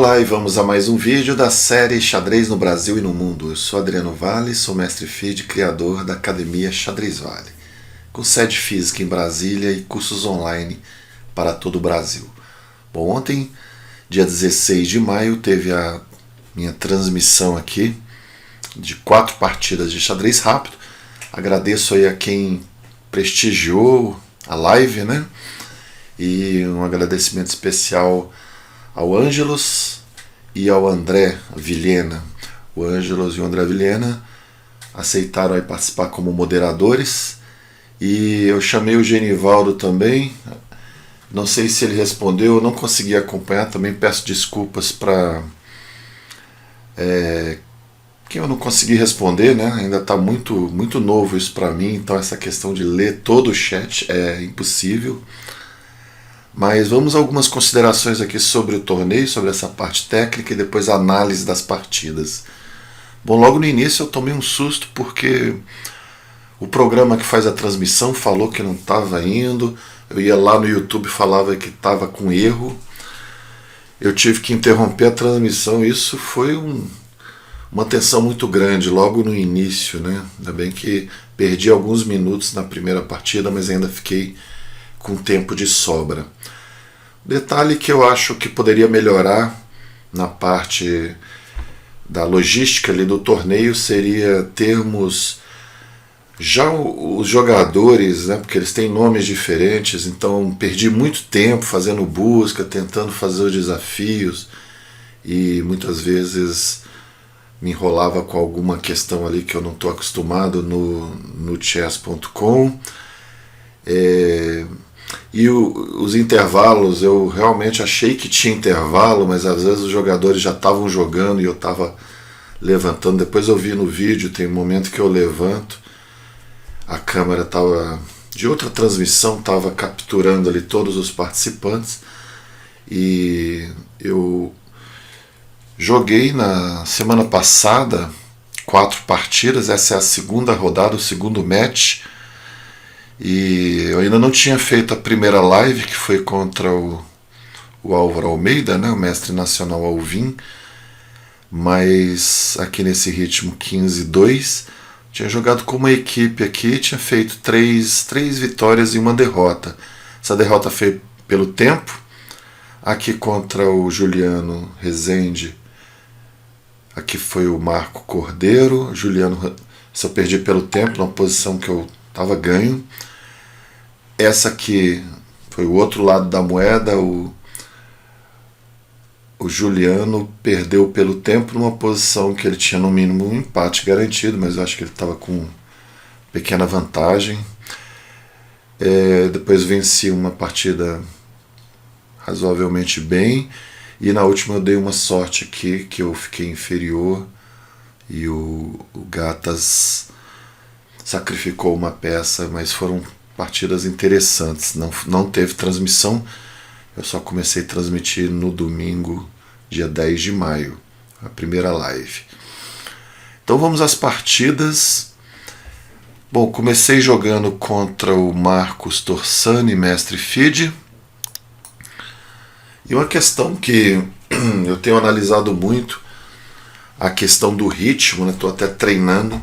Olá e vamos a mais um vídeo da série Xadrez no Brasil e no Mundo. Eu sou Adriano Vale, sou mestre FIDE, criador da Academia Xadrez Vale, com sede física em Brasília e cursos online para todo o Brasil. Bom, ontem, dia 16 de maio, teve a minha transmissão aqui de 4 partidas de xadrez rápido. Agradeço aí a quem prestigiou a live, né? E um agradecimento especial ao Ângelos e ao André Vilhena. O Ângelos e o André Vilhena aceitaram aí participar como moderadores, e eu chamei o Genivaldo também. Não sei se ele respondeu, eu não consegui acompanhar, também peço desculpas para quem eu não consegui responder, né? Ainda está muito novo isso para mim, então essa questão de ler todo o chat é impossível. Mas vamos a algumas considerações aqui sobre o torneio, sobre essa parte técnica e depois a análise das partidas. Bom, logo no início eu tomei um susto porque o programa que faz a transmissão falou que não estava indo. Eu ia lá no YouTube e falava que estava com erro. Eu tive que interromper a transmissão. Isso foi uma tensão muito grande logo no início, né? Ainda bem que perdi alguns minutos na primeira partida, mas ainda fiquei com tempo de sobra. Detalhe que eu acho que poderia melhorar na parte da logística ali do torneio seria termos já os jogadores, né, porque eles têm nomes diferentes, então perdi muito tempo fazendo busca, tentando fazer os desafios, e muitas vezes me enrolava com alguma questão ali que eu não estou acostumado no chess.com. E os intervalos, eu realmente achei que tinha intervalo, mas às vezes os jogadores já estavam jogando e eu estava levantando. Depois eu vi no vídeo, tem um momento que eu levanto, a câmera estava de outra transmissão, estava capturando ali todos os participantes, e eu joguei na semana passada 4 partidas, essa é a segunda rodada, o segundo match. E eu ainda não tinha feito a primeira live, que foi contra o Álvaro Almeida, né, o mestre nacional Alvim, mas aqui nesse ritmo 15-2, tinha jogado com uma equipe aqui, tinha feito 3 vitórias e 1 derrota. Essa derrota foi pelo tempo, aqui contra o Juliano Rezende, aqui foi o Marco Cordeiro. Juliano, se eu perdi pelo tempo, na posição que eu estava ganho. Essa aqui foi o outro lado da moeda, o Juliano perdeu pelo tempo numa posição que ele tinha no mínimo um empate garantido, mas eu acho que ele estava com pequena vantagem. Depois venci uma partida razoavelmente bem, e na última eu dei uma sorte aqui que eu fiquei inferior e o Gatas sacrificou uma peça, mas foram partidas interessantes. Não teve transmissão, eu só comecei a transmitir no domingo, dia 10 de maio, a primeira live. Então vamos às partidas. Bom, comecei jogando contra o Marcos Torsani, mestre FIDE. E uma questão que eu tenho analisado muito, a questão do ritmo, né? Estou até treinando,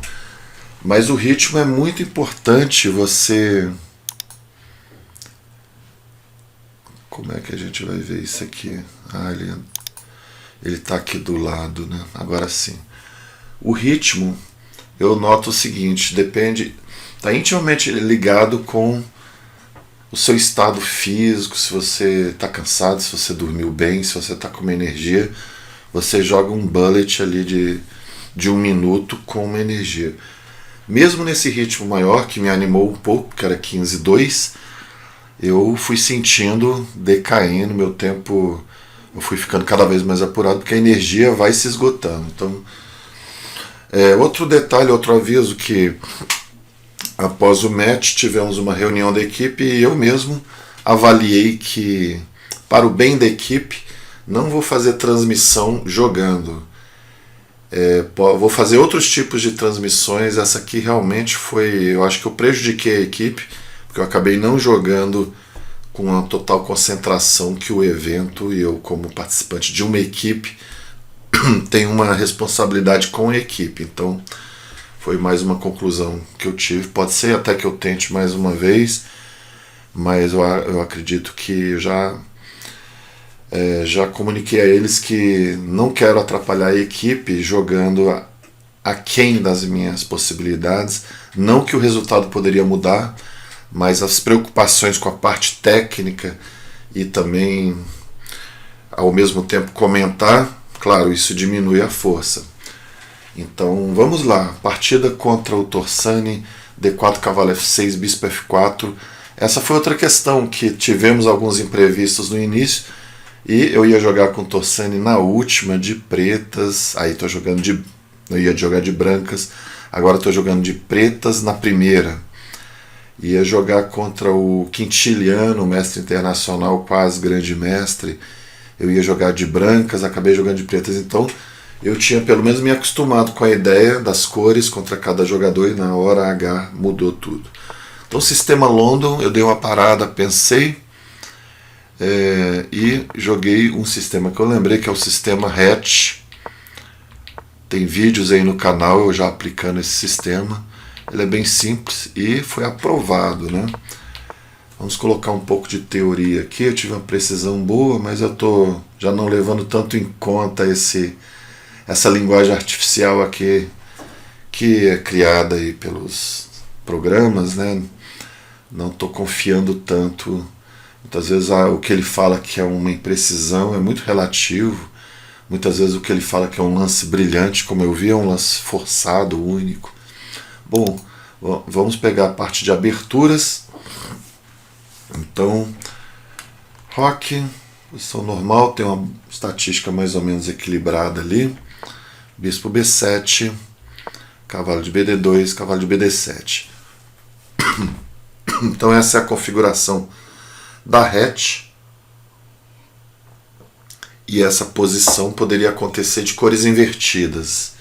mas o ritmo é muito importante. Você... Como é que a gente vai ver isso aqui? Ele está aqui do lado, né? Agora sim. O ritmo, eu noto o seguinte, depende, está intimamente ligado com o seu estado físico. Se você está cansado, se você dormiu bem, se você está com uma energia, você joga um bullet ali de 1 minuto com uma energia. Mesmo nesse ritmo maior, que me animou um pouco, que era 15-2, eu fui sentindo decaindo meu tempo, eu fui ficando cada vez mais apurado, porque a energia vai se esgotando. Então, outro detalhe, outro aviso, que após o match tivemos uma reunião da equipe e eu mesmo avaliei que, para o bem da equipe, não vou fazer transmissão jogando. Vou fazer outros tipos de transmissões. Essa aqui realmente foi, eu acho que eu prejudiquei a equipe, porque eu acabei não jogando com a total concentração que o evento e eu, como participante de uma equipe, tenho uma responsabilidade com a equipe. Então foi mais uma conclusão que eu tive. Pode ser até que eu tente mais uma vez, mas eu acredito que eu já comuniquei a eles que não quero atrapalhar a equipe jogando aquém das minhas possibilidades. Não que o resultado poderia mudar, mas as preocupações com a parte técnica e também ao mesmo tempo comentar, claro, isso diminui a força. Então vamos lá, partida contra o Torsani, D4, cavalo F6, bispo F4. Essa foi outra questão que tivemos alguns imprevistos no início, e eu ia jogar com o Torsani na última de pretas, aí eu ia jogar de brancas, agora estou jogando de pretas na primeira. Ia jogar contra o Quintiliano, mestre internacional, quase grande mestre. Eu ia jogar de brancas, acabei jogando de pretas, então eu tinha pelo menos me acostumado com a ideia das cores contra cada jogador e na hora H mudou tudo. Então, sistema London, eu dei uma parada, pensei e joguei um sistema que eu lembrei, que é o sistema Hatch. Tem vídeos aí no canal eu já aplicando esse sistema. Ele é bem simples e foi aprovado, né? Vamos colocar um pouco de teoria aqui. Eu tive uma precisão boa, mas eu estou já não levando tanto em conta essa linguagem artificial aqui que é criada aí pelos programas, né? Não estou confiando tanto. Muitas vezes o que ele fala que é uma imprecisão é muito relativo. Muitas vezes o que ele fala que é um lance brilhante, como eu vi, é um lance forçado, único. Bom, vamos pegar a parte de aberturas. Então, roque, posição normal, tem uma estatística mais ou menos equilibrada ali. Bispo B7, cavalo de BD2, cavalo de BD7. Então essa é a configuração da hatch. E essa posição poderia acontecer de cores invertidas.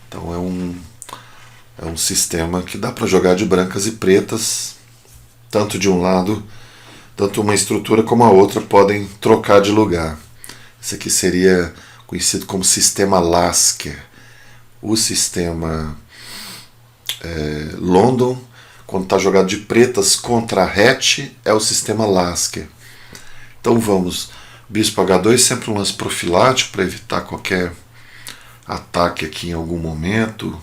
Então é um sistema que dá para jogar de brancas e pretas, tanto de um lado, tanto uma estrutura como a outra podem trocar de lugar. Esse aqui seria conhecido como sistema Lasker. O sistema London, quando está jogado de pretas contra a hatch, é o sistema Lasker. Então vamos, bispo H2, sempre um lance profilático para evitar qualquer ataque aqui em algum momento.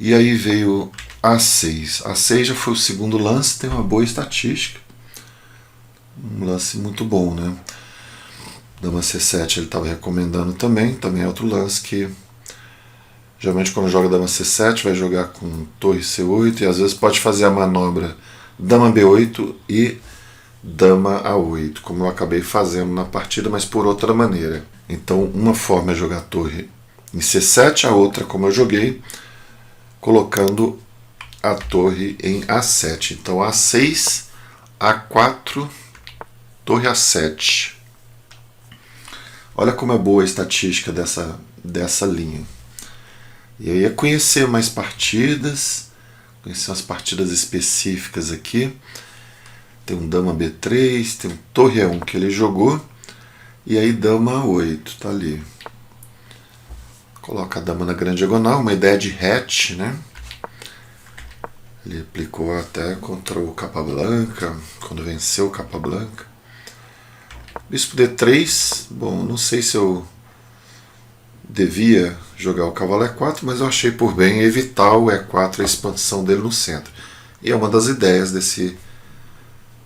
E aí veio A6. A6 já foi o segundo lance, tem uma boa estatística. Um lance muito bom, né? Dama C7 ele estava recomendando também é outro lance que geralmente quando joga Dama C7 vai jogar com Torre C8 e às vezes pode fazer a manobra Dama B8 e Dama A8, como eu acabei fazendo na partida, mas por outra maneira. Então uma forma é jogar Torre em C7, a outra, como eu joguei, colocando a torre em A7. Então A6, A4, Torre A7. Olha como é boa a estatística dessa linha. E eu ia conhecer mais partidas, conhecer umas partidas específicas aqui. Tem um Dama B3, tem um Torre E1 que ele jogou, e aí Dama A8, tá ali. Coloca a dama na grande diagonal, uma ideia de hatch, né? Ele aplicou até contra o Capablanca, quando venceu o Capablanca. Bispo D3, bom, não sei se eu devia jogar o cavalo E4, mas eu achei por bem evitar o E4, a expansão dele no centro. E é uma das ideias desse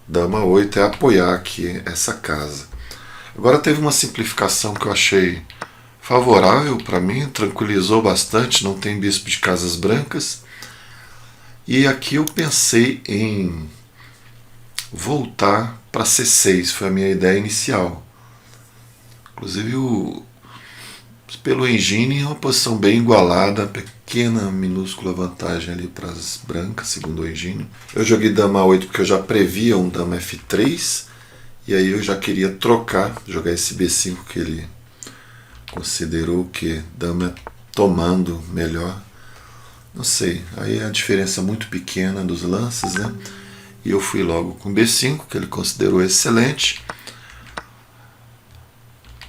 Dama 8 é apoiar aqui essa casa. Agora teve uma simplificação que eu achei favorável para mim, tranquilizou bastante, não tem bispo de casas brancas. E aqui eu pensei em voltar para C6, foi a minha ideia inicial. Inclusive pelo engine é uma posição bem igualada, pequena, minúscula vantagem ali para as brancas, segundo o engine. Eu joguei Dama 8 porque eu já previa um Dama F3, e aí eu já queria trocar, jogar esse B5 que ele considerou que Dama tomando melhor. Não sei, aí a diferença é muito pequena dos lances, né? E eu fui logo com B5, que ele considerou excelente.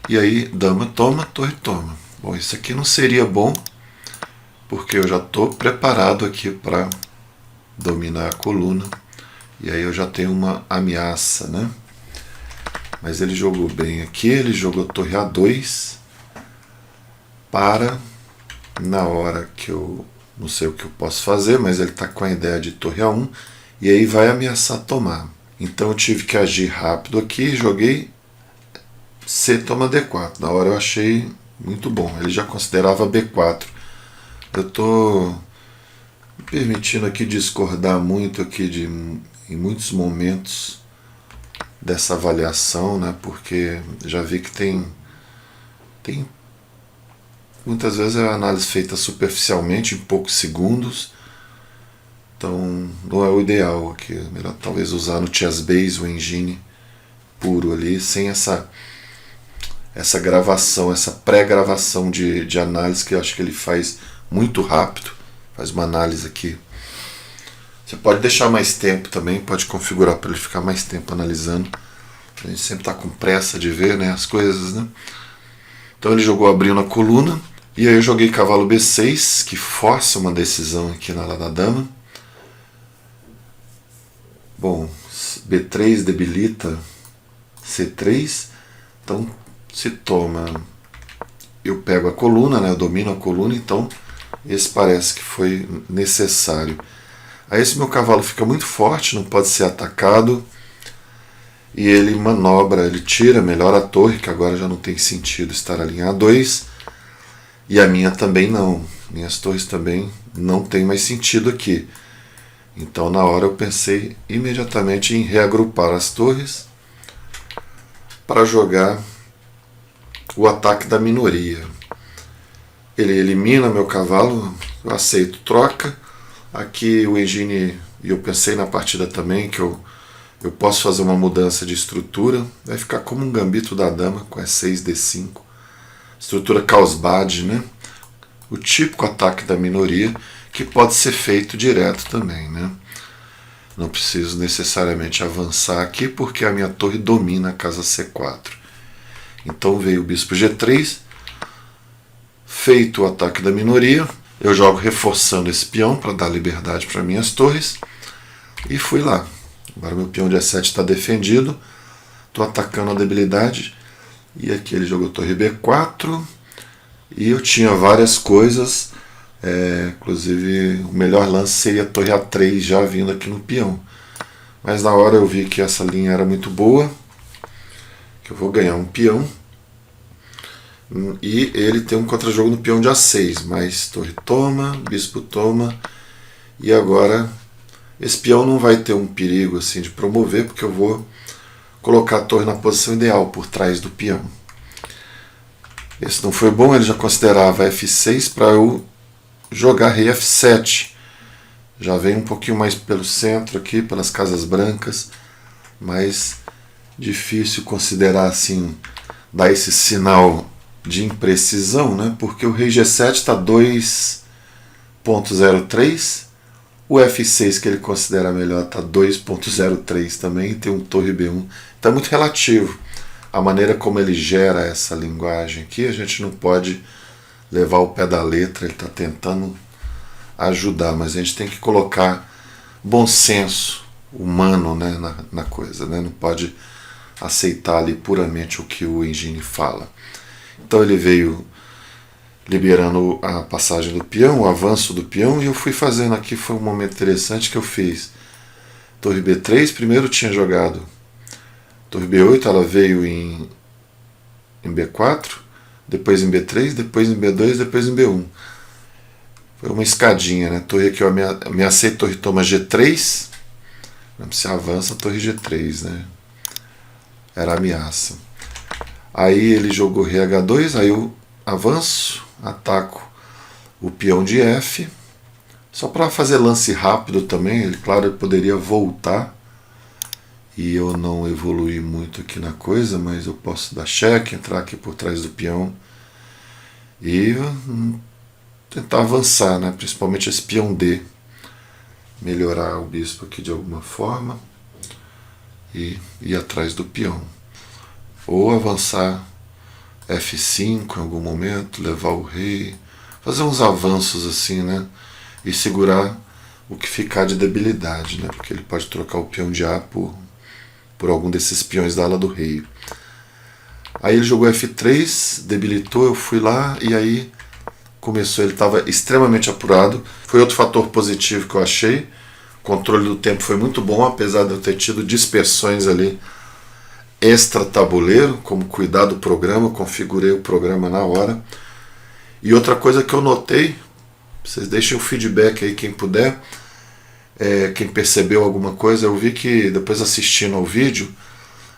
E aí, dama toma, torre toma. Bom, isso aqui não seria bom, porque eu já estou preparado aqui para dominar a coluna. E aí eu já tenho uma ameaça, né? Mas ele jogou bem aqui, ele jogou torre A2 para, na hora que eu não sei o que eu posso fazer, mas ele está com a ideia de torre A1 e aí vai ameaçar tomar. Então eu tive que agir rápido aqui, joguei C toma D4. Na hora eu achei muito bom, ele já considerava B4. Eu estou me permitindo aqui discordar muito aqui em muitos momentos dessa avaliação, né? Porque já vi que tem muitas vezes é a análise feita superficialmente, em poucos segundos, então não é o ideal aqui. É melhor talvez usar no Chessbase o engine puro ali, sem essa gravação, essa pré-gravação de análise que eu acho que ele faz muito rápido, faz uma análise aqui. Você pode deixar mais tempo também, pode configurar para ele ficar mais tempo analisando. A gente sempre está com pressa de ver, né, as coisas, né? Então ele jogou abrindo a coluna, e aí eu joguei cavalo B6, que força uma decisão aqui na ala da dama. Bom, B3 debilita C3, então se toma, eu pego a coluna, né, eu domino a coluna, então esse parece que foi necessário. Aí esse meu cavalo fica muito forte, não pode ser atacado, e ele manobra, ele tira, melhora a torre, que agora já não tem sentido estar ali em A2, e a minha também não, minhas torres também não tem mais sentido aqui. Então na hora eu pensei imediatamente em reagrupar as torres para jogar o ataque da minoria. Ele elimina meu cavalo, eu aceito troca. Aqui o engine, e eu pensei na partida também que eu posso fazer uma mudança de estrutura, vai ficar como um gambito da dama com E6, D5, estrutura Carlsbad, né? O típico ataque da minoria, que pode ser feito direto também, né? Não preciso necessariamente avançar aqui, porque a minha torre domina a casa C4. Então veio o bispo G3, feito o ataque da minoria, eu jogo reforçando esse peão para dar liberdade para minhas torres, e fui lá. Agora meu peão de E7 está defendido, estou atacando a debilidade, e aqui ele jogou torre B4, e eu tinha várias coisas, inclusive o melhor lance seria a torre A3 já vindo aqui no peão. Mas na hora eu vi que essa linha era muito boa, que eu vou ganhar um peão, e ele tem um contra-jogo no peão de A6, mas torre toma, bispo toma, e agora esse peão não vai ter um perigo assim de promover, porque eu vou colocar a torre na posição ideal por trás do peão. Esse não foi bom, ele já considerava F6 para eu jogar rei F7. Já vem um pouquinho mais pelo centro aqui, pelas casas brancas, mas difícil considerar assim, dar esse sinal de imprecisão, né? Porque o rei G7 está 2.03, o F6 que ele considera melhor está 2.03 também, e tem um torre B1. Então é muito relativo. A maneira como ele gera essa linguagem aqui, a gente não pode levar o pé da letra, ele está tentando ajudar, mas a gente tem que colocar bom senso humano, né, na coisa, né? Não pode aceitar ali puramente o que o engine fala. Então ele veio liberando a passagem do peão, o avanço do peão, e eu fui fazendo aqui, foi um momento interessante que eu fiz torre B3, primeiro tinha jogado torre B8, ela veio em B4, depois em B3, depois em B2, depois em B1. Foi uma escadinha, né? Torre aqui eu ameacei, torre toma G3, se avança torre G3, né? Era a ameaça. Aí ele jogou rei H2, aí eu avanço, ataco o peão de F, só para fazer lance rápido também. Ele, claro, ele poderia voltar, e eu não evoluí muito aqui na coisa, mas eu posso dar cheque, entrar aqui por trás do peão e tentar avançar, né? Principalmente esse peão D. melhorar o bispo aqui de alguma forma e ir atrás do peão. Ou avançar F5 em algum momento, levar o rei, fazer uns avanços assim, né? E segurar o que ficar de debilidade, né? Porque ele pode trocar o peão de A por algum desses peões da ala do rei. Aí ele jogou F3, debilitou, eu fui lá e aí começou, ele estava extremamente apurado. Foi outro fator positivo que eu achei. O controle do tempo foi muito bom, apesar de eu ter tido dispersões ali extra tabuleiro, como cuidar do programa, configurei o programa na hora. E outra coisa que eu notei, vocês deixem o feedback aí quem puder, quem percebeu alguma coisa, eu vi que depois assistindo ao vídeo,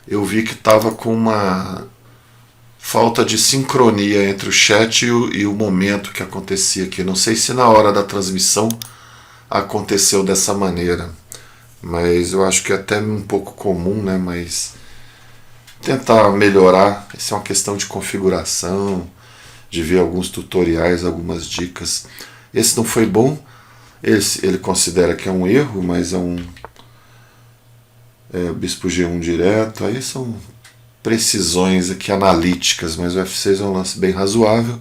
eu vi que estava com uma falta de sincronia entre o chat e o momento que acontecia aqui. Não sei se na hora da transmissão aconteceu dessa maneira, mas eu acho que é até um pouco comum, né? Mas tentar melhorar, isso é uma questão de configuração, de ver alguns tutoriais, algumas dicas. Esse não foi bom, ele considera que é um erro, mas é um bispo G1 direto, aí são precisões aqui analíticas, mas o F6 é um lance bem razoável.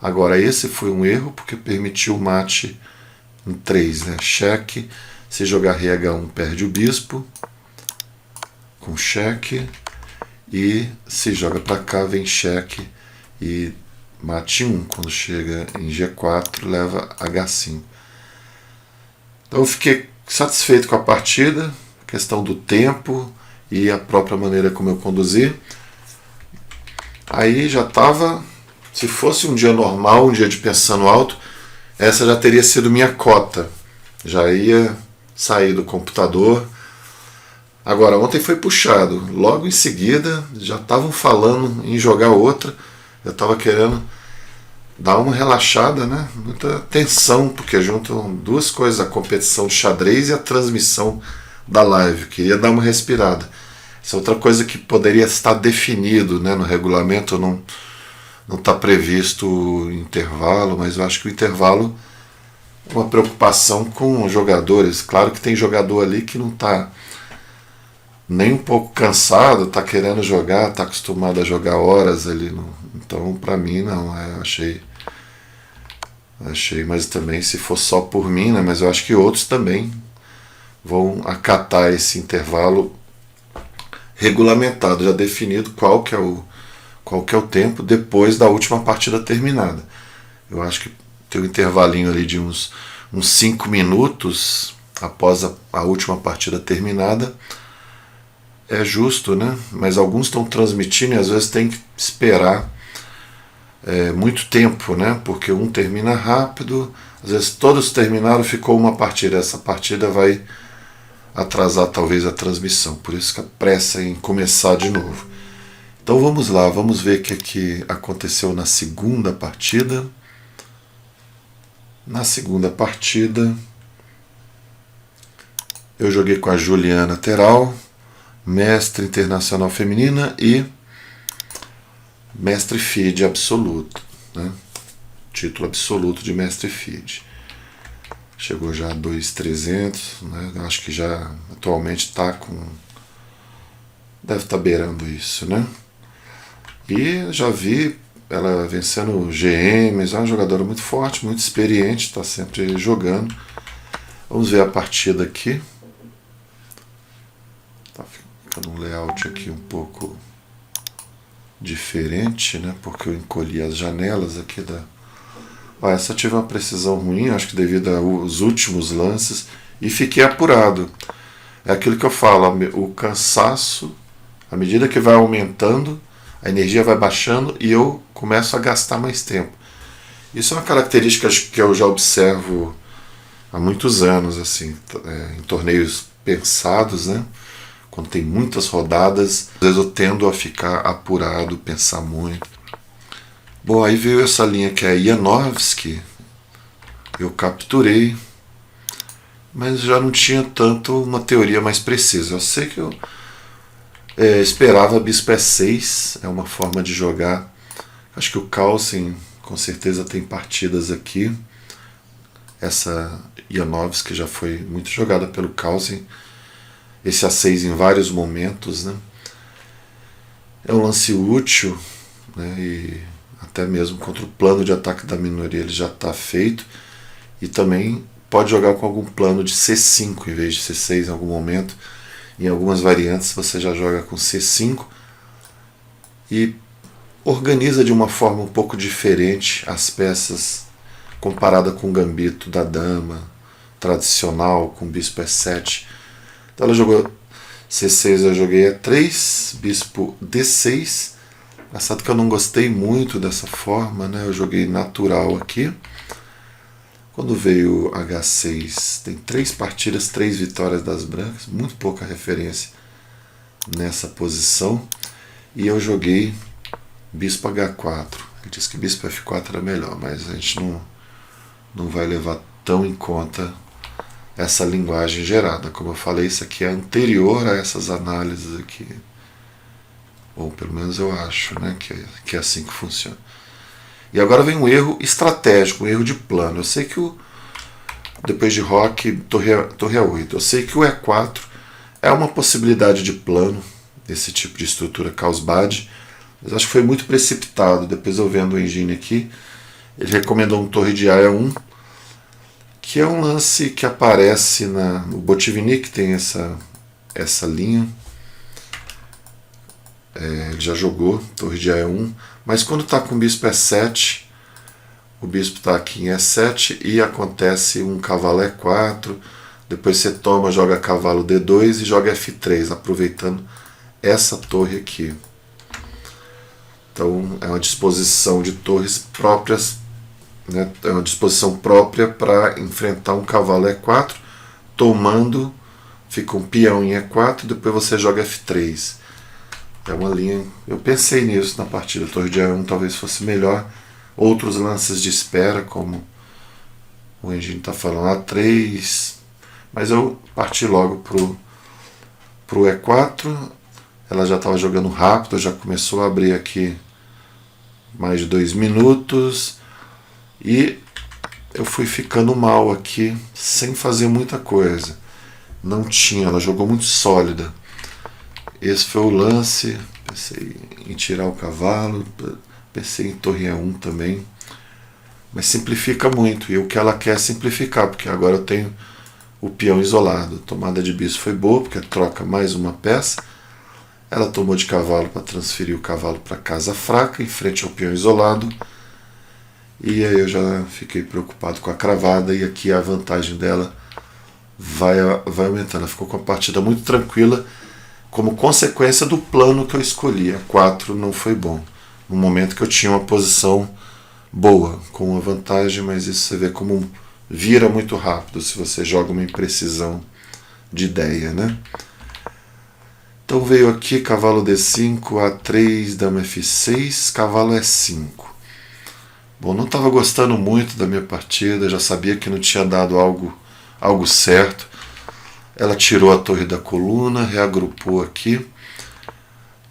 Agora esse foi um erro porque permitiu o mate em 3, né? Cheque, se jogar rei H1 perde o bispo com cheque, e se joga para cá vem cheque e mate 1, quando chega em G4 leva H5. Então eu fiquei satisfeito com a partida, questão do tempo e a própria maneira como eu conduzi. Aí já estava, se fosse um dia normal, um dia de pensando alto, essa já teria sido minha cota, já ia sair do computador. Agora ontem foi puxado, logo em seguida já estavam falando em jogar outra, eu estava querendo dar uma relaxada, né? Muita tensão, porque juntam duas coisas, a competição de xadrez e a transmissão da live, queria dar uma respirada. Essa é outra coisa que poderia estar definido, né? No regulamento não está previsto o intervalo, mas eu acho que o intervalo é uma preocupação com os jogadores. Claro que tem jogador ali que não está nem um pouco cansado, está querendo jogar, está acostumado a jogar horas ali. Então, para mim, não. Eu achei, mas também se for só por mim, né? Mas eu acho que outros também vão acatar esse intervalo regulamentado, já definido qual que é o tempo depois da última partida terminada. Eu acho que tem um intervalinho ali de uns 5 minutos após a última partida terminada. É justo, né? Mas alguns estão transmitindo e às vezes tem que esperar muito tempo, né? Porque um termina rápido, às vezes todos terminaram, ficou uma partida. Essa partida vai atrasar talvez a transmissão, por isso que a pressa em começar de novo. Então vamos lá, vamos ver o que aconteceu na segunda partida. Na segunda partida eu joguei com a Juliana Teral, mestre internacional feminina e mestre FIDE absoluto, né? Título absoluto de mestre FIDE. Chegou já a 2.300, né? Acho que já atualmente está com... deve estar beirando isso, né? E já vi ela vencendo GMs, é uma jogadora muito forte, muito experiente, está sempre jogando. Vamos ver a partida aqui. Tá ficando um layout aqui um pouco diferente, né? Porque eu encolhi as janelas aqui da... essa tive uma precisão ruim, acho que devido aos últimos lances, e fiquei apurado. É aquilo que eu falo, o cansaço, à medida que vai aumentando, a energia vai baixando e eu começo a gastar mais tempo. Isso é uma característica que eu já observo há muitos anos, assim, em torneios pensados, né? Quando tem muitas rodadas, às vezes eu tendo a ficar apurado, pensar muito. Bom, aí veio essa linha que é a Janovski, eu capturei, mas já não tinha tanto uma teoria mais precisa. Eu sei que eu esperava bispo E6, é uma forma de jogar. Acho que o Carlsen com certeza tem partidas aqui. Essa Janowski já foi muito jogada pelo Carlsen. Esse A6 em vários momentos, né? É um lance útil, né? E até mesmo contra o plano de ataque da minoria ele já está feito. E também pode jogar com algum plano de C5 em vez de C6 em algum momento. Em algumas variantes você já joga com C5 e organiza de uma forma um pouco diferente as peças comparada com o gambito da dama tradicional, com bispo E7. Então ela jogou C6, eu joguei E3, bispo D6. Engraçado que eu não gostei muito dessa forma, né? Eu joguei natural aqui. Quando veio H6, tem 3 partidas, 3 vitórias das brancas, muito pouca referência nessa posição. E eu joguei bispo H4. Ele disse que bispo F4 era melhor, mas a gente não vai levar tão em conta essa linguagem gerada. Como eu falei, isso aqui é anterior a essas análises aqui. Ou pelo menos eu acho, né, que é assim que funciona. E agora vem um erro estratégico, um erro de plano. Eu sei que depois de roque, torre A8, eu sei que o E4 é uma possibilidade de plano, desse tipo de estrutura Carlsbad, mas acho que foi muito precipitado. Depois eu vendo o engine aqui, ele recomendou um torre de A1, que é um lance que aparece no Botvinnik, que tem essa linha. Ele já jogou torre de E1, mas quando está com o bispo E7, o bispo está aqui em E7 e acontece um cavalo E4, depois você toma, joga cavalo D2 e joga F3, aproveitando essa torre aqui. Então é uma disposição de torres próprias, né? É uma disposição própria para enfrentar um cavalo E4, tomando, fica um peão em E4 e depois você joga F3. É uma linha. Eu pensei nisso na partida. A torre de A1 talvez fosse melhor. Outros lances de espera, como o engine está falando, A3. Mas eu parti logo pro E4. Ela já estava jogando rápido, já começou a abrir aqui mais de 2 minutos. E eu fui ficando mal aqui, sem fazer muita coisa. Não tinha, ela jogou muito sólida. Esse foi o lance. Pensei em tirar o cavalo, pensei em torre E1 também, mas simplifica muito, e o que ela quer é simplificar, porque agora eu tenho o peão isolado. A tomada de bispo foi boa, porque troca mais uma peça. Ela tomou de cavalo para transferir o cavalo para casa fraca, em frente ao peão isolado, e aí eu já fiquei preocupado com a cravada, e aqui a vantagem dela vai aumentando. Ela ficou com a partida muito tranquila, como consequência do plano que eu escolhi. A 4 não foi bom, no momento que eu tinha uma posição boa, com uma vantagem, mas isso você vê como vira muito rápido se você joga uma imprecisão de ideia, né? Então veio aqui cavalo D5, A3, dama F6, cavalo E5. Bom, não estava gostando muito da minha partida, já sabia que não tinha dado algo certo. Ela tirou a torre da coluna, reagrupou aqui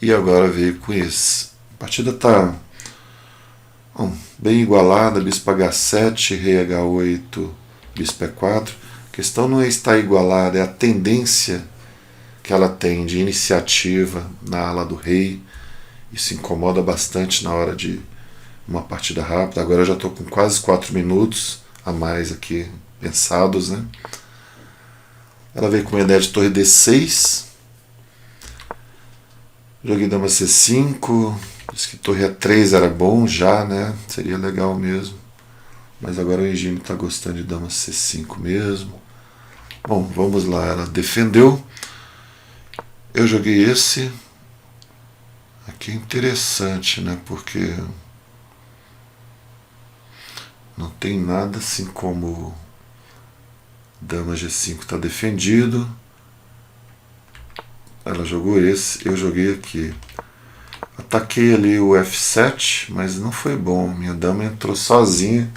e agora veio com isso. A partida está bem igualada, bispo H7, rei H8, bispo E4. A questão não é estar igualada, é a tendência que ela tem de iniciativa na ala do rei. Isso incomoda bastante na hora de uma partida rápida. Agora eu já estou com quase 4 minutos a mais aqui pensados, né? Ela veio com uma ideia de torre D6. Joguei dama C5. Disse que torre A3 era bom já, né? Seria legal mesmo. Mas agora o engine está gostando de dama C5 mesmo. Bom, vamos lá. Ela defendeu. Eu joguei esse. Aqui é interessante, né? Porque não tem nada assim como dama G5 está defendido. Ela jogou esse, eu joguei aqui. Ataquei ali o F7, mas não foi bom. Minha dama entrou sozinha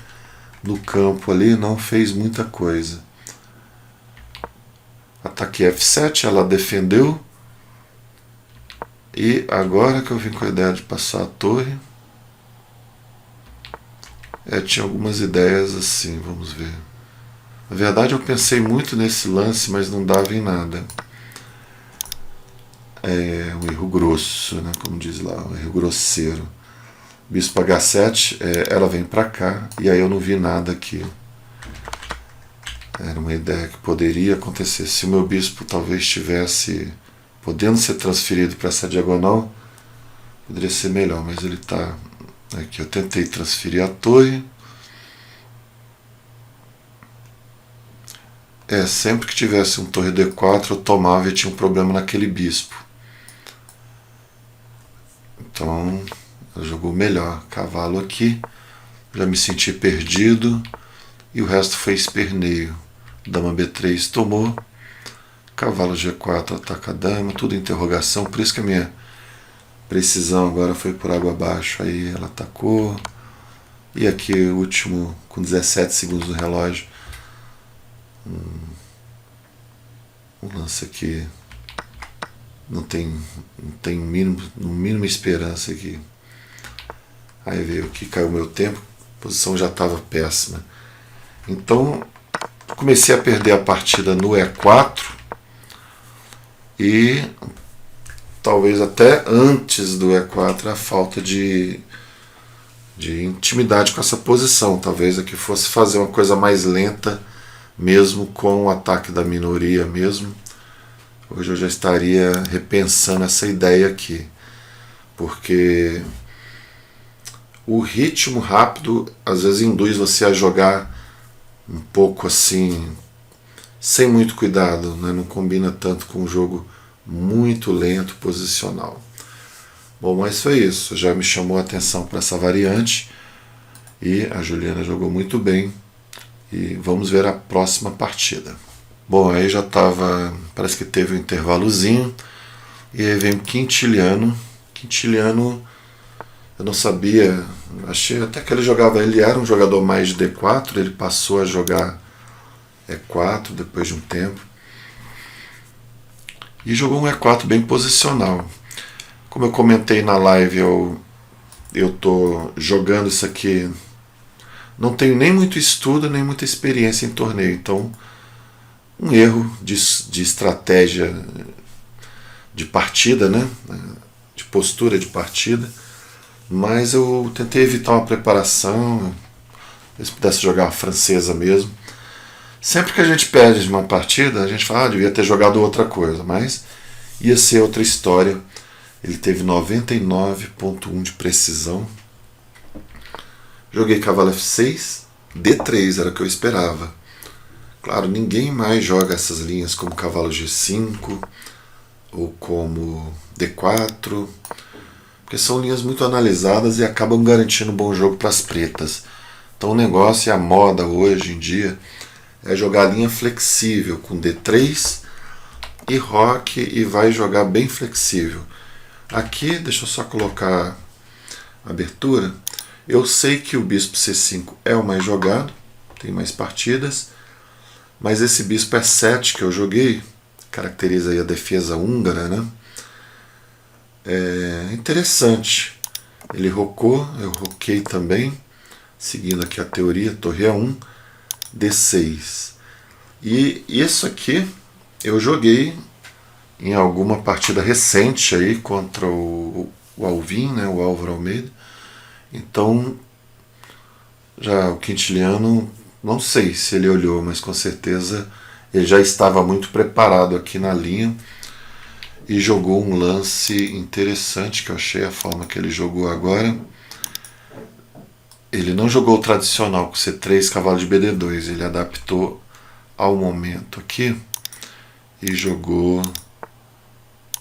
no campo ali, não fez muita coisa. Ataquei F7, ela defendeu. E agora que eu vim com a ideia de passar a torre, tinha algumas ideias assim, vamos ver. Na verdade eu pensei muito nesse lance, mas não dava em nada. É um erro grosso, né? Como diz lá, um erro grosseiro. Bispo H7, ela vem para cá, e aí eu não vi nada aqui. Era uma ideia que poderia acontecer. Se o meu bispo talvez estivesse podendo ser transferido para essa diagonal, poderia ser melhor, mas ele está aqui. Eu tentei transferir a torre. Sempre que tivesse um torre D4 eu tomava e tinha um problema naquele bispo. Então jogou melhor. Cavalo aqui. Já me senti perdido. E o resto foi esperneio. Dama B3 tomou. Cavalo G4 ataca a dama. Tudo interrogação. Por isso que a minha precisão agora foi por água abaixo. Aí ela atacou. E aqui o último com 17 segundos no relógio. Um lance aqui não tem mínimo esperança aqui. Aí veio aqui, caiu o meu tempo, a posição já estava péssima. Então comecei a perder a partida no E4 e talvez até antes do E4 a falta de intimidade com essa posição. Talvez aqui fosse fazer uma coisa mais lenta, mesmo com o ataque da minoria mesmo. Hoje eu já estaria repensando essa ideia aqui, porque o ritmo rápido às vezes induz você a jogar um pouco assim, sem muito cuidado, né? Não combina tanto com um jogo muito lento, posicional. Bom, mas foi isso, já me chamou a atenção para essa variante e a Juliana jogou muito bem e vamos ver a próxima partida. Bom, aí já estava, parece que teve um intervalozinho e aí vem o Quintiliano. Quintiliano eu não sabia, achei até que ele era um jogador mais de D4, ele passou a jogar E4 depois de um tempo e jogou um E4 bem posicional. Como eu comentei na live, eu tô jogando isso aqui, não tenho nem muito estudo nem muita experiência em torneio, então um erro de estratégia de partida, né? De postura de partida, mas eu tentei evitar uma preparação, se pudesse jogar a francesa mesmo. Sempre que a gente perde uma partida, a gente fala, devia ter jogado outra coisa, mas ia ser outra história. Ele teve 99,1 de precisão. Joguei cavalo F6, D3 era o que eu esperava. Claro, ninguém mais joga essas linhas como cavalo G5 ou como D4, porque são linhas muito analisadas e acabam garantindo um bom jogo para as pretas. Então o negócio e a moda hoje em dia é jogar linha flexível com D3 e roque e vai jogar bem flexível. Aqui, deixa eu só colocar a abertura. Eu sei que o bispo C5 é o mais jogado, tem mais partidas, mas esse bispo E7 que eu joguei caracteriza aí a defesa húngara, né? É interessante. Ele rocou, eu roquei também, seguindo aqui a teoria, torre A1, D6. E isso aqui eu joguei em alguma partida recente aí contra o Alvin, né, o Álvaro Almeida. Então, já o Quintiliano, não sei se ele olhou, mas com certeza ele já estava muito preparado aqui na linha e jogou um lance interessante, que eu achei a forma que ele jogou agora. Ele não jogou o tradicional com C3, cavalo de BD2, ele adaptou ao momento aqui e jogou,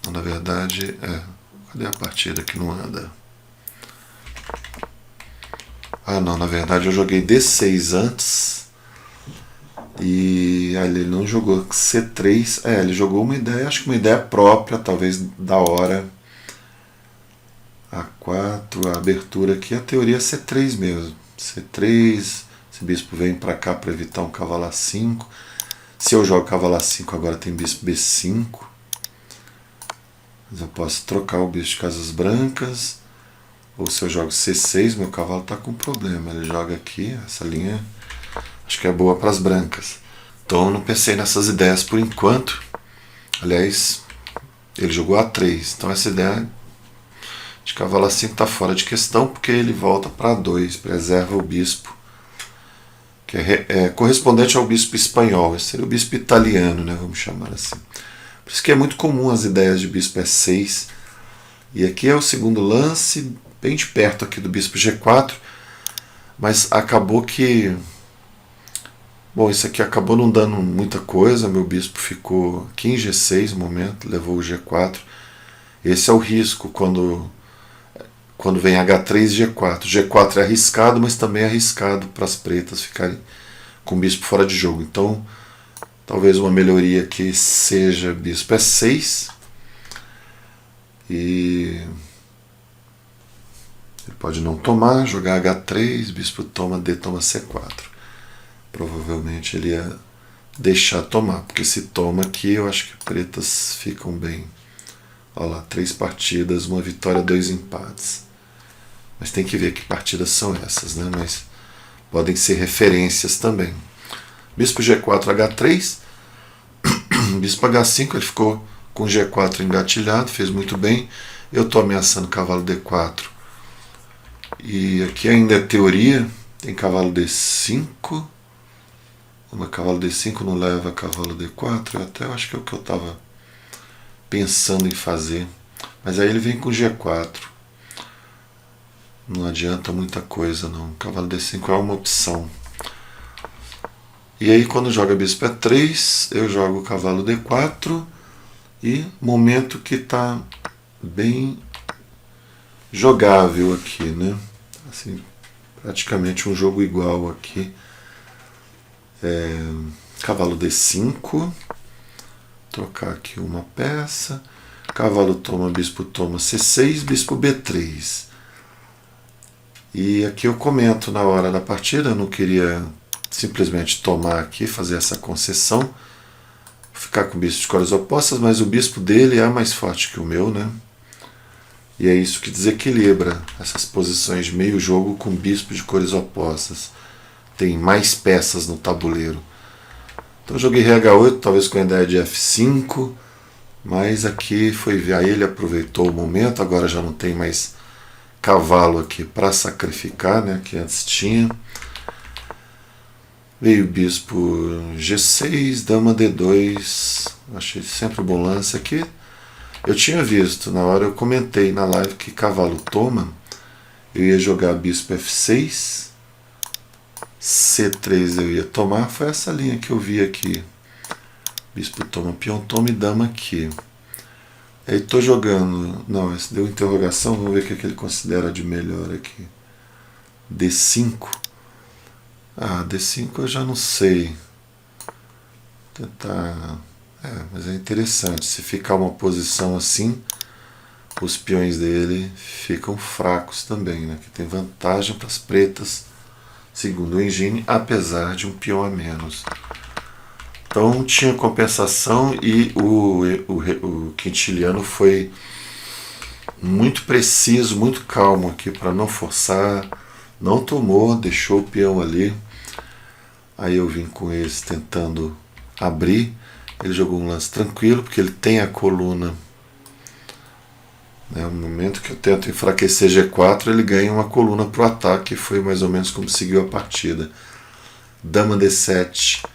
na verdade, cadê a partida que não anda? Ah não, na verdade eu joguei D6 antes e ele não jogou C3, ele jogou uma ideia, acho que uma ideia própria, talvez da hora. A4, a abertura aqui, a teoria é C3 mesmo, C3, esse bispo vem para cá para evitar um cavalo A5, se eu jogo cavalo A5 agora tem bispo B5, mas eu posso trocar o bispo de casas brancas, ou se eu jogo C6, meu cavalo está com problema, ele joga aqui, essa linha acho que é boa para as brancas. Então eu não pensei nessas ideias por enquanto. Aliás, ele jogou A3, então essa ideia de cavalo A5 está fora de questão, porque ele volta para A2, preserva o bispo, que é correspondente ao bispo espanhol. Esse seria o bispo italiano, né, vamos chamar assim. Por isso que é muito comum as ideias de bispo E6. E aqui é o segundo lance, bem de perto aqui do bispo G4, mas acabou que... Bom, isso aqui acabou não dando muita coisa, meu bispo ficou aqui em G6 no momento, levou o G4. Esse é o risco quando vem H3 e G4. G4 é arriscado, mas também é arriscado para as pretas ficarem com o bispo fora de jogo. Então, talvez uma melhoria aqui seja bispo E6. E ele pode não tomar, jogar H3, bispo toma, D toma C4. Provavelmente ele ia deixar tomar, porque se toma aqui, eu acho que pretas ficam bem. Olha lá, 3 partidas, 1 vitória, 2 empates. Mas tem que ver que partidas são essas, né? Mas podem ser referências também. Bispo G4, H3. Bispo H5, ele ficou com G4 engatilhado, fez muito bem. Eu estou ameaçando cavalo D4. E aqui ainda é teoria. Tem cavalo D5. Uma cavalo D5 não leva cavalo D4. Eu até acho que é o que eu estava pensando em fazer. Mas aí ele vem com G4. Não adianta muita coisa não. Cavalo D5 é uma opção. E aí quando joga bispo E3, eu jogo cavalo D4. E momento que está bem jogável aqui, né? Assim, praticamente um jogo igual aqui. Cavalo D5. Trocar aqui uma peça. Cavalo toma, bispo toma C6, bispo B3. E aqui eu comento na hora da partida, eu não queria simplesmente tomar aqui, fazer essa concessão, ficar com o bispo de cores opostas, mas o bispo dele é mais forte que o meu, né? E é isso que desequilibra essas posições de meio jogo com bispo de cores opostas. Tem mais peças no tabuleiro. Então eu joguei RH8, talvez com a ideia de F5, mas aqui foi ver, aí ele aproveitou o momento, agora já não tem mais cavalo aqui para sacrificar, né, que antes tinha. Veio bispo G6, dama D2, achei sempre um bom lance aqui. Eu tinha visto, na hora eu comentei na live que cavalo toma, eu ia jogar bispo F6, C3 eu ia tomar, foi essa linha que eu vi aqui. Bispo toma, peão toma e dama aqui. Aí estou jogando, não, esse deu interrogação, vamos ver o que ele considera de melhor aqui. D5. D5 eu já não sei. Tentar... mas é interessante, se ficar uma posição assim, os peões dele ficam fracos também, né? Que tem vantagem para as pretas, segundo o engine, apesar de um peão a menos. Então tinha compensação e o quintiliano foi muito preciso, muito calmo aqui para não forçar, não tomou, deixou o peão ali. Aí eu vim com esse tentando abrir, ele jogou um lance tranquilo, porque ele tem a coluna. No momento que eu tento enfraquecer G4, ele ganha uma coluna para o ataque, foi mais ou menos como seguiu a partida. Dama D7.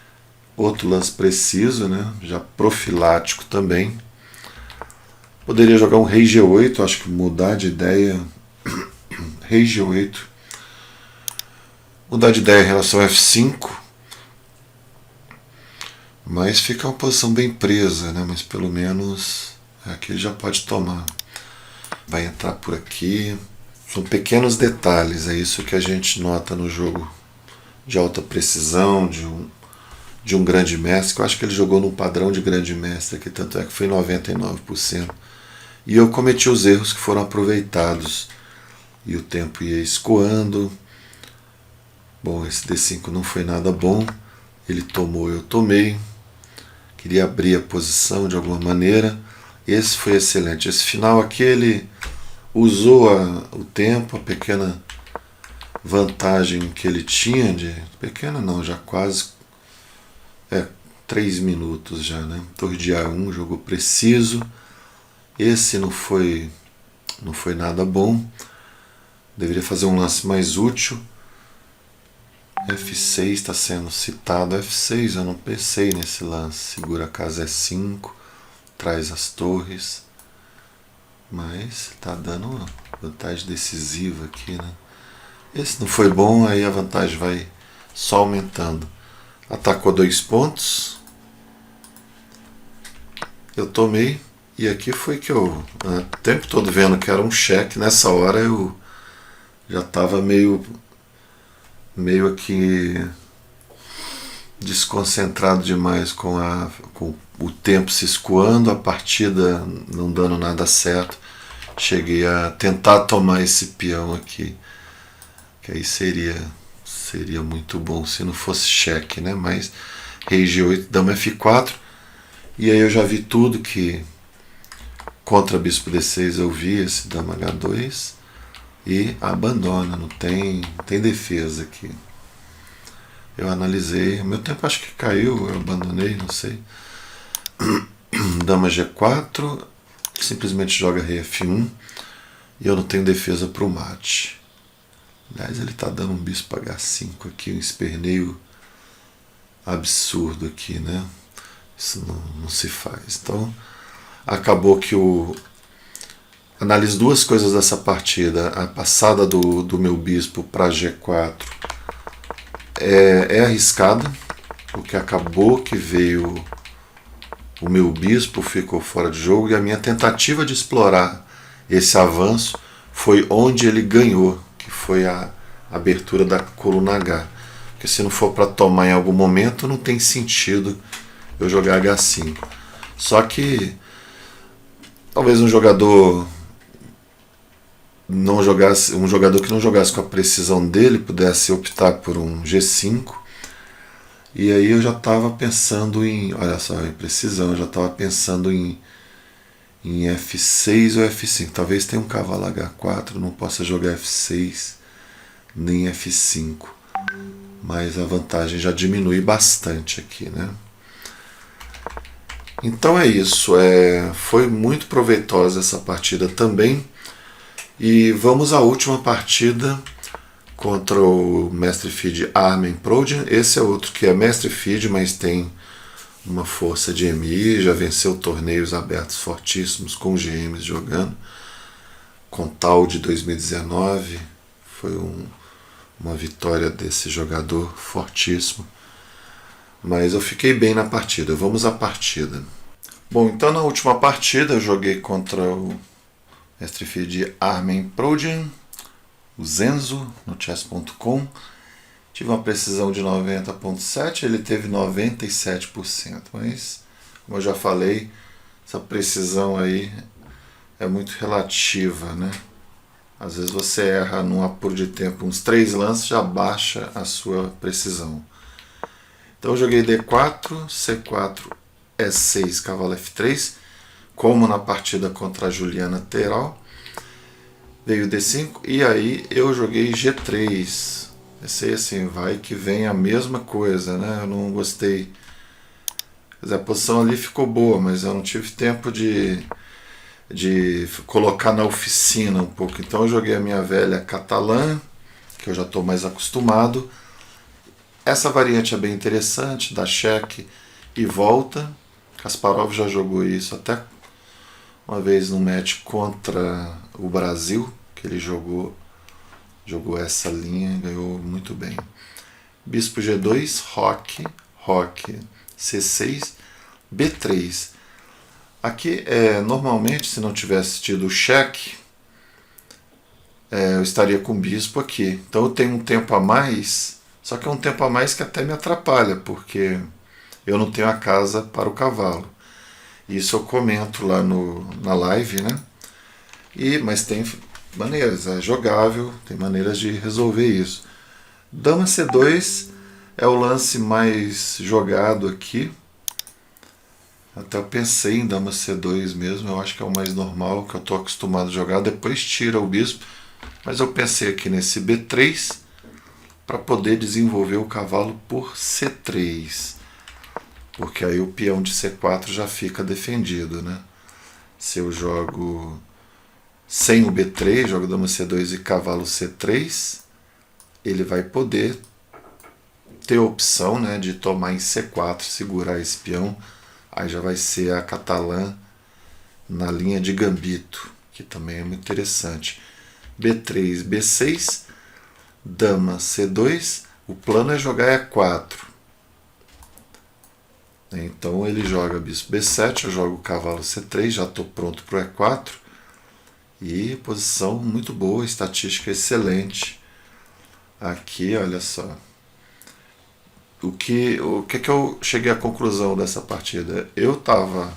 Outro lance preciso, né? Já profilático também. Poderia jogar um rei G8, acho que mudar de ideia. Rei G8. Mudar de ideia em relação a F5. Mas fica uma posição bem presa, né? Mas pelo menos aqui ele já pode tomar. Vai entrar por aqui. São pequenos detalhes, é isso que a gente nota no jogo de alta precisão, de um grande mestre, que eu acho que ele jogou num padrão de grande mestre aqui, tanto é que foi 99%. E eu cometi os erros que foram aproveitados. E o tempo ia escoando. Bom, esse D5 não foi nada bom. Ele tomou, eu tomei. Queria abrir a posição de alguma maneira. Esse foi excelente. Esse final aqui ele usou o tempo, a pequena vantagem que ele tinha, pequena não, já quase 3 minutos já, né? Torre de A1, jogo preciso. Esse não foi nada bom. Deveria fazer um lance mais útil. F6 está sendo citado. F6, eu não pensei nesse lance. Segura a casa E5, traz as torres. Mas está dando vantagem decisiva aqui, né? Esse não foi bom, aí a vantagem vai só aumentando. Atacou 2 pontos. Eu tomei. E aqui foi que eu, o tempo todo vendo que era um cheque. Nessa hora eu já estava meio aqui desconcentrado demais com o tempo se escoando, a partida não dando nada certo. Cheguei a tentar tomar esse peão aqui, que aí seria muito bom se não fosse cheque, né? Mas rei G8, dama F4, e aí eu já vi tudo que contra bispo D6 eu vi esse dama H2 e abandona, não tem defesa aqui. Eu analisei, meu tempo acho que caiu, eu abandonei, não sei. Dama G4, simplesmente joga rei F1 e eu não tenho defesa para o mate. Aliás, ele está dando um bispo H5 aqui, um esperneio absurdo aqui, né? Isso não se faz. Então, acabou que analiso duas coisas dessa partida. A passada do meu bispo para G4 é arriscada, porque acabou que veio o meu bispo, ficou fora de jogo, e a minha tentativa de explorar esse avanço foi onde ele ganhou, que foi a abertura da coluna H. Porque se não for para tomar em algum momento, não tem sentido eu jogar H5. Só que talvez um jogador que não jogasse com a precisão dele pudesse optar por um G5. E aí eu já estava pensando em, olha só, em precisão, eu já estava pensando em F6 ou F5. Talvez tenha um cavalo H4, não possa jogar F6 nem F5. Mas a vantagem já diminui bastante aqui, né? Então é isso. Foi muito proveitosa essa partida também. E vamos à última partida contra o Mestre Feed Armen Prodian. Esse é outro que é Mestre Feed, mas tem uma força de MI, já venceu torneios abertos fortíssimos com GMs jogando. Contal de 2019 foi uma vitória desse jogador fortíssimo. Mas eu fiquei bem na partida. Vamos à partida. Bom, então na última partida eu joguei contra o Mestre Feed Armen Prodian, o Zenzo, no chess.com. Tive uma precisão de 90,7%, ele teve 97%. Mas, como eu já falei, essa precisão aí é muito relativa, né? Às vezes você erra num apuro de tempo, uns 3 lances, já baixa a sua precisão. Então eu joguei D4, C4, E6, cavalo F3, como na partida contra a Juliana Teral. Veio D5 e aí eu joguei G3. Pensei assim, vai que vem a mesma coisa, né? Eu não gostei. Quer dizer, a posição ali ficou boa, mas eu não tive tempo de colocar na oficina um pouco. Então eu joguei a minha velha catalã, que eu já estou mais acostumado. Essa variante é bem interessante, dá cheque e volta. Kasparov já jogou isso até uma vez no match contra o Brasil, que ele jogou essa linha e ganhou muito bem. Bispo G2, roque, C6, B3. Aqui, normalmente, se não tivesse tido o cheque, eu estaria com o bispo aqui. Então eu tenho um tempo a mais, só que é um tempo a mais que até me atrapalha, porque eu não tenho a casa para o cavalo. Isso eu comento lá na live, né? Mas tem maneiras, é jogável, tem maneiras de resolver isso. Dama C2 é o lance mais jogado aqui. Até eu pensei em Dama C2 mesmo, eu acho que é o mais normal, que eu estou acostumado a jogar. Depois tira o bispo, mas eu pensei aqui nesse B3 para poder desenvolver o cavalo por C3. porque aí o peão de C4 já fica defendido, né? Se eu jogo sem o B3, jogo dama C2 e cavalo C3, ele vai poder ter a opção, né, de tomar em C4, segurar esse peão. Aí já vai ser a catalã na linha de gambito, que também é muito interessante. B3, B6, dama C2, o plano é jogar E4. Então ele joga bispo B7, eu jogo cavalo C3, já estou pronto para o E4. E posição muito boa, estatística excelente. Aqui, olha só. O que eu cheguei à conclusão dessa partida? Eu estava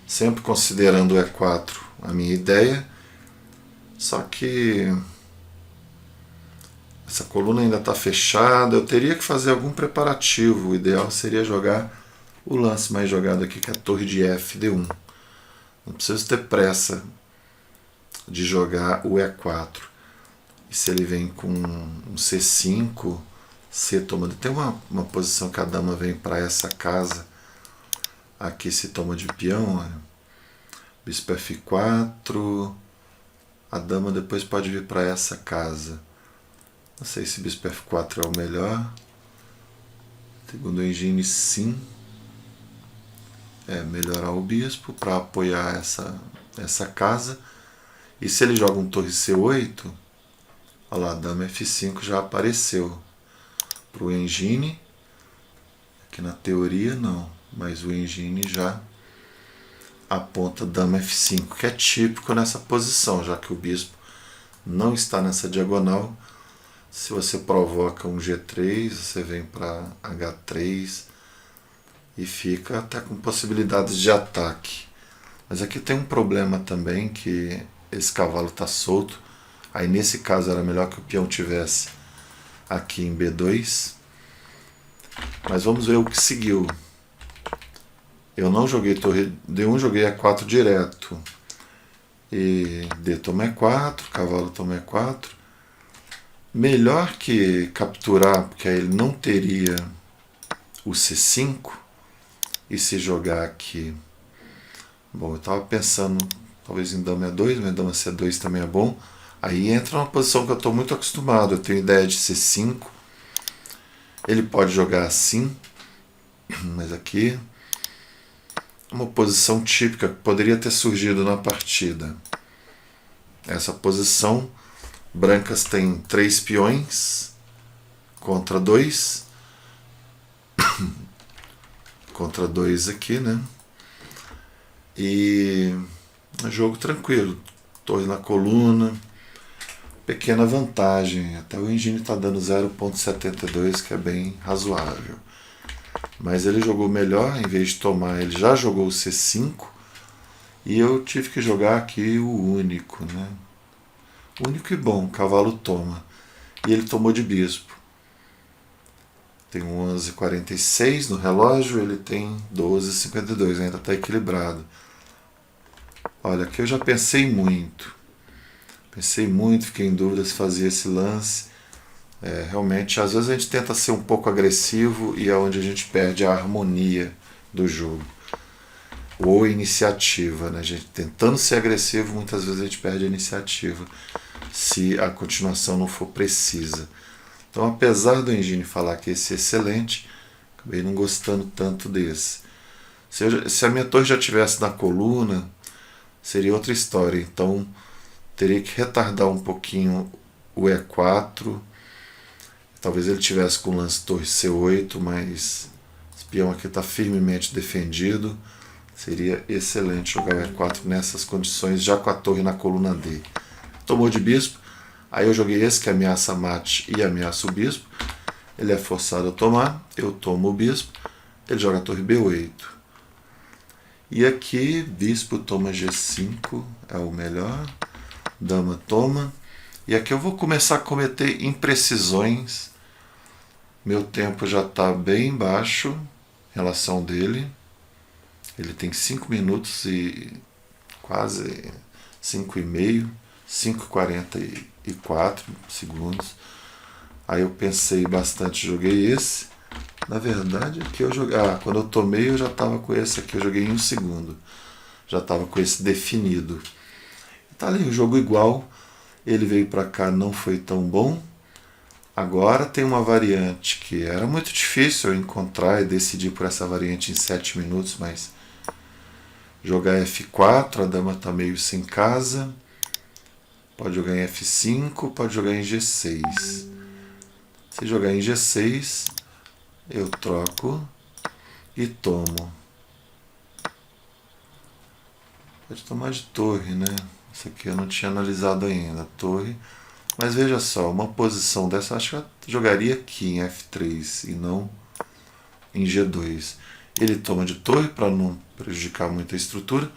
sempre considerando o E4 a minha ideia, só que essa coluna ainda está fechada, eu teria que fazer algum preparativo. O ideal seria jogar o lance mais jogado aqui, que é a torre de F, D1. Não preciso ter pressa de jogar o E4. E se ele vem com um C5, C toma... Tem uma posição que a dama vem para essa casa. Aqui se toma de peão, olha. Bispo F4. A dama depois pode vir para essa casa. Não sei se bispo F4 é o melhor. Segundo o Engine, sim. É melhorar o bispo para apoiar essa casa. E se ele joga um torre C8, olha lá, a dama F5 já apareceu para o Engine. Aqui na teoria não, mas o Engine já aponta dama F5, que é típico nessa posição, já que o bispo não está nessa diagonal. Se você provoca um G3, você vem para H3 e fica até com possibilidades de ataque. Mas aqui tem um problema também, que esse cavalo está solto. Aí nesse caso era melhor que o peão tivesse aqui em B2. Mas vamos ver o que seguiu. Eu não joguei torre D1, joguei E4 direto. E D toma E4, cavalo toma E4. Melhor que capturar, porque aí ele não teria o C5. E se jogar aqui... Bom, eu estava pensando talvez em dama E2, mas dama C2 também é bom. Aí entra uma posição que eu estou muito acostumado. Eu tenho ideia de C5. Ele pode jogar assim, mas aqui uma posição típica que poderia ter surgido na partida. Essa posição, brancas têm 3 peões contra 2. Contra 2 aqui, né? E jogo tranquilo. Torre na coluna. Pequena vantagem. Até o Engine está dando 0.72, que é bem razoável. Mas ele jogou melhor, em vez de tomar, ele já jogou o C5. E eu tive que jogar aqui o único, né? Único e bom, cavalo toma. E ele tomou de bispo. Tem um 11,46 no relógio, ele tem 12,52, ainda está equilibrado. Olha, aqui eu já pensei muito. Fiquei em dúvida se fazia esse lance. Realmente, às vezes a gente tenta ser um pouco agressivo e é onde a gente perde a harmonia do jogo. Ou a iniciativa, né? A gente tentando ser agressivo, muitas vezes a gente perde a iniciativa, se a continuação não for precisa. Então, apesar do Engine falar que esse é excelente, acabei não gostando tanto desse. Se a minha torre já estivesse na coluna, seria outra história. Então, teria que retardar um pouquinho o E4. Talvez ele tivesse com o lance torre C8, mas esse peão aqui está firmemente defendido. Seria excelente jogar o E4 nessas condições, já com a torre na coluna D. Tomou de bispo. Aí eu joguei esse que ameaça mate e ameaça o bispo. Ele é forçado a tomar. Eu tomo o bispo. Ele joga a torre B8. E aqui, bispo toma G5. É o melhor. Dama toma. E aqui eu vou começar a cometer imprecisões. Meu tempo já está bem baixo em relação dele. Ele tem 5 minutos e quase 5,5. 5,44 segundos. Aí eu pensei bastante, joguei esse. Na verdade, aqui eu joguei. Ah, quando eu tomei, eu já estava com esse aqui. Eu joguei em um segundo. Já estava com esse definido. Tá ali, o jogo igual. Ele veio para cá, não foi tão bom. Agora tem uma variante que era muito difícil eu encontrar e decidir por essa variante em 7 minutos, mas jogar F4, a dama está meio sem casa. Pode jogar em F5, pode jogar em G6. Se jogar em G6, eu troco e tomo. Pode tomar de torre, né? Isso aqui eu não tinha analisado ainda. Torre. Mas veja só, uma posição dessa, acho que eu jogaria aqui em F3 e não em G2. Ele toma de torre para não prejudicar muito a estrutura,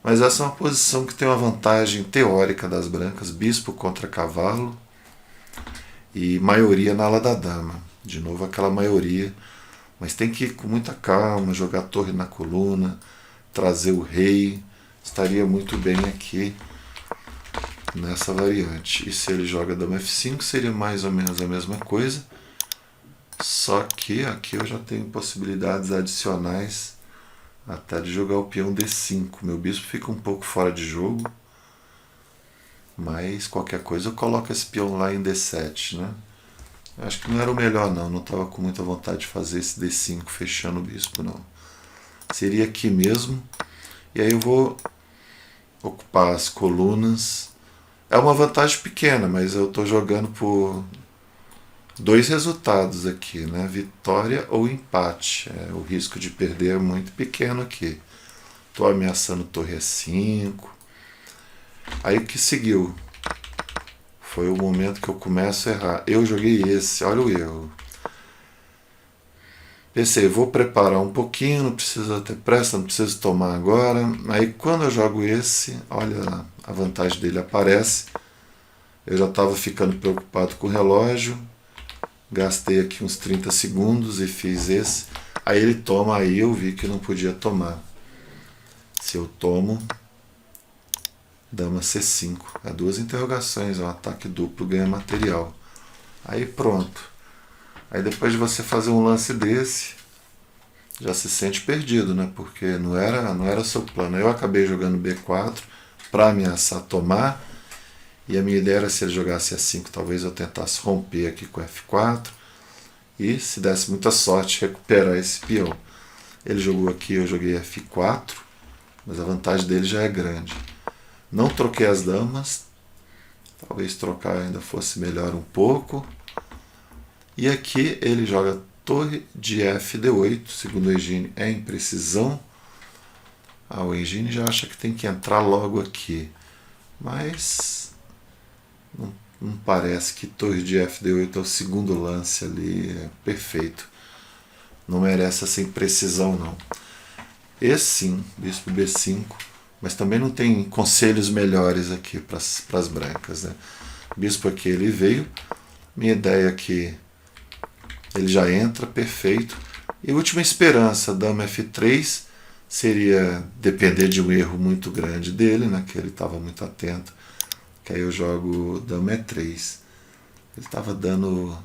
mas essa é uma posição que tem uma vantagem teórica das brancas, bispo contra cavalo e maioria na ala da dama. De novo aquela maioria, mas tem que ir com muita calma, jogar a torre na coluna, trazer o rei, estaria muito bem aqui nessa variante. E se ele joga dama F5 seria mais ou menos a mesma coisa, só que aqui eu já tenho possibilidades adicionais até de jogar o peão D5. Meu bispo fica um pouco fora de jogo, mas qualquer coisa eu coloco esse peão lá em D7, né? Eu acho que não era o melhor não estava com muita vontade de fazer esse D5 fechando o bispo não. Seria aqui mesmo, e aí eu vou ocupar as colunas. É uma vantagem pequena, mas eu estou jogando por dois resultados aqui, né? Vitória ou empate. O risco de perder é muito pequeno aqui. Estou ameaçando torre E5. Aí o que seguiu? Foi o momento que eu começo a errar. Eu joguei esse, olha o erro. Pensei, vou preparar um pouquinho, não preciso ter pressa, não preciso tomar agora. Aí quando eu jogo esse, olha, a vantagem dele aparece. Eu já estava ficando preocupado com o relógio. Gastei aqui uns 30 segundos e fiz esse. Aí ele toma, aí eu vi que não podia tomar. Se eu tomo, dama C5. É duas interrogações, é um ataque duplo, ganha material. Aí pronto. Aí depois de você fazer um lance desse, já se sente perdido, né? Porque não era seu plano. Eu acabei jogando B4 para ameaçar tomar. E a minha ideia era, se ele jogasse A5, talvez eu tentasse romper aqui com F4 e, se desse muita sorte, recuperar esse peão. Ele jogou aqui, eu joguei F4, mas a vantagem dele já é grande. Não troquei as damas, talvez trocar ainda fosse melhor um pouco. E aqui ele joga torre de FD8, segundo o Engine é imprecisão. O Engine já acha que tem que entrar logo aqui, mas não parece que torre de FD8 é o segundo lance ali, é perfeito. Não merece essa imprecisão não. Esse sim, bispo B5, mas também não tem conselhos melhores aqui para as brancas, né? Bispo aqui ele veio, minha ideia aqui, ele já entra, perfeito. E última esperança, dama F3, seria depender de um erro muito grande dele, né, que ele estava muito atento. Que aí eu jogo dama E3. Ele estava dando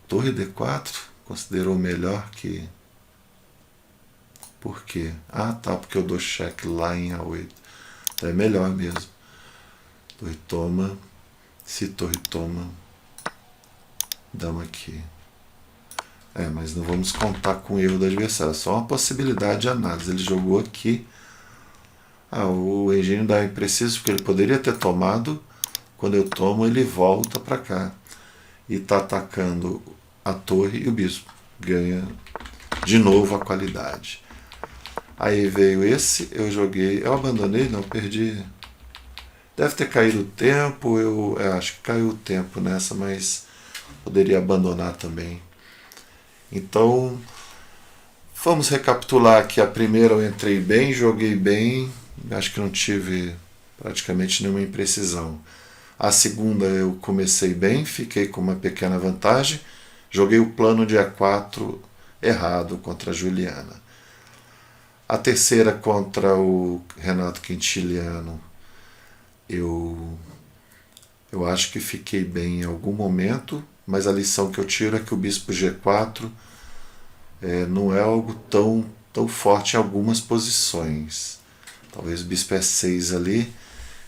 torre D4, considerou melhor que... Por quê? Ah, tá, porque eu dou cheque lá em A8. Então é melhor mesmo. Torre toma, se torre toma, dama aqui. Mas não vamos contar com o erro do adversário, é só uma possibilidade de análise. Ele jogou aqui. O engenho dá impreciso porque ele poderia ter tomado. Quando eu tomo, ele volta para cá e está atacando a torre e o bispo. Ganha de novo a qualidade. Aí veio esse, eu joguei, eu abandonei, não, perdi. Deve ter caído o tempo, eu acho que caiu o tempo nessa, mas poderia abandonar também. Então, vamos recapitular aqui. A primeira eu entrei bem, joguei bem, acho que não tive praticamente nenhuma imprecisão. A segunda eu comecei bem, fiquei com uma pequena vantagem, joguei o plano de A4 errado contra a Juliana. A terceira contra o Renato Quintiliano, eu acho que fiquei bem em algum momento, mas a lição que eu tiro é que o bispo G4 não é algo tão forte em algumas posições. Talvez bispo E6 ali.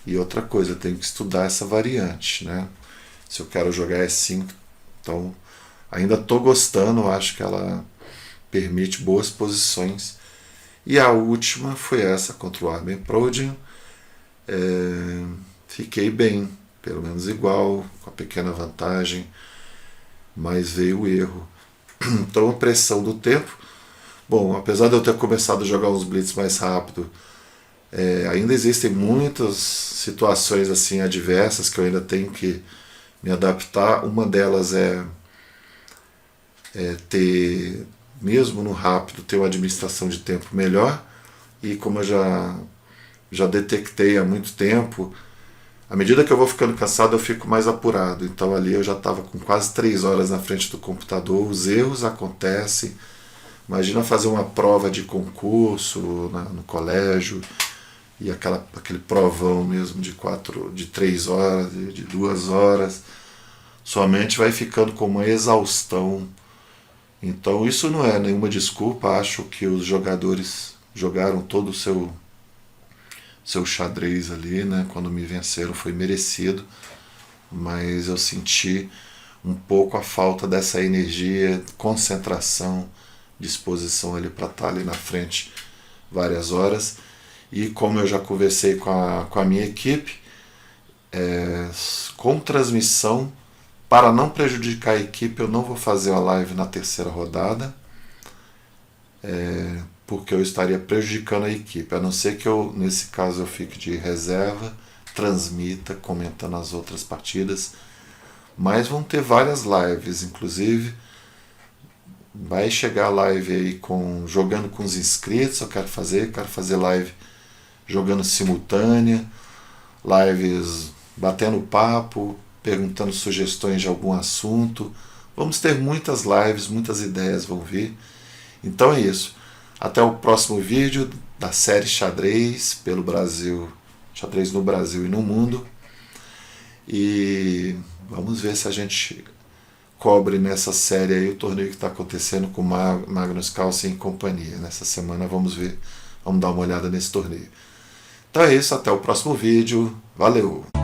E outra coisa, eu tenho que estudar essa variante, né? Se eu quero jogar E5, então ainda estou gostando, acho que ela permite boas posições. E a última foi essa contra o Arben Prodigy. Fiquei bem, pelo menos igual, com a pequena vantagem, mas veio o erro. Então a pressão do tempo. Bom, apesar de eu ter começado a jogar uns blitz mais rápido, ainda existem muitas situações assim adversas que eu ainda tenho que me adaptar. Uma delas é ter, mesmo no rápido, ter uma administração de tempo melhor. E como eu já detectei há muito tempo, à medida que eu vou ficando cansado, eu fico mais apurado. Então ali eu já estava com quase 3 horas na frente do computador, os erros acontecem. Imagina fazer uma prova de concurso no colégio, e aquele provão mesmo de 3 horas, de 2 horas. Sua mente vai ficando com uma exaustão. Então isso não é nenhuma desculpa, acho que os jogadores jogaram todo o seu xadrez ali, né? Quando me venceram foi merecido, mas eu senti um pouco a falta dessa energia, concentração, disposição ali para estar ali na frente várias horas. E como eu já conversei com a minha equipe, com transmissão, para não prejudicar a equipe, eu não vou fazer a live na terceira rodada, porque eu estaria prejudicando a equipe, a não ser que eu, nesse caso, eu fique de reserva, transmita, comentando as outras partidas. Mas vão ter várias lives, inclusive vai chegar a live aí jogando com os inscritos. Eu quero fazer live jogando simultânea, lives batendo papo, perguntando sugestões de algum assunto. Vamos ter muitas lives, muitas ideias vão vir. Então é isso. Até o próximo vídeo da série Xadrez pelo Brasil, Xadrez no Brasil e no mundo. E vamos ver se a gente cobre nessa série aí o torneio que está acontecendo com Magnus Carlsen e companhia. Nessa semana vamos dar uma olhada nesse torneio. Então é isso, até o próximo vídeo. Valeu!